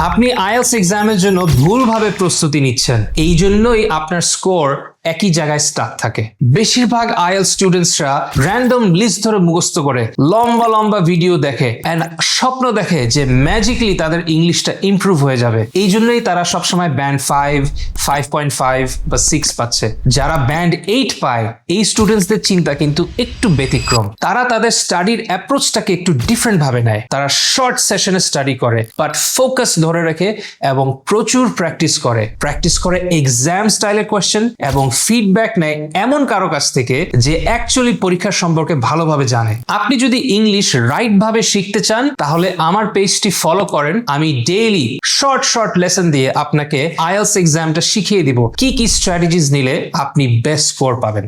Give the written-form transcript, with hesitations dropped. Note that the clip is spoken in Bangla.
আপনি আইএলটিএস এক্সামের জন্য ভুলভাবে প্রস্তুতি নিচ্ছেন, এই জন্যই আপনার স্কোর একই জায়গায় স্টাক থাকে। বেশিরভাগ আইএলটিএস স্টুডেন্টসরা র্যান্ডম লিস্ট ধরে মুখস্থ করে, লম্বা লম্বা ভিডিও দেখে এন্ড স্বপ্ন দেখে যে ম্যাজিকলি তাদের ইংলিশটা ইমপ্রুভ হয়ে যাবে। এই জন্যই তারা সবসময় ব্যান্ড 5, 5.5 বা 6 পাচ্ছে। যারা ব্যান্ড 8 পায়, এই স্টুডেন্টসদের চিন্তা কিন্তু একটু ব্যতিক্রম। তারা তাদের স্টাডির অ্যাপ্রোচটাকে একটু ডিফারেন্ট ভাবে নেয়। তারা শর্ট সেশনে স্টাডি করে, বাট ফোকাস ধরে রাখে এবং প্রচুর প্র্যাকটিস করে এক্সাম স্টাইলের কোয়েশ্চেন এবং ফিডব্যাক নেয় এমন কারো কাছ থেকে যে অ্যাকচুয়ালি পরীক্ষার সম্পর্কে ভালোভাবে জানে। আপনি যদি ইংলিশ রাইট ভাবে শিখতে চান, তাহলে আমার পেজটি ফলো করেন। আমি ডেইলি শর্ট লেসন দিয়ে আপনাকে আইএলটিএস এক্সামটা শিখিয়ে দিব কি কি স্ট্র্যাটেজিস নিলে আপনি বেস্ট স্কোর পাবেন।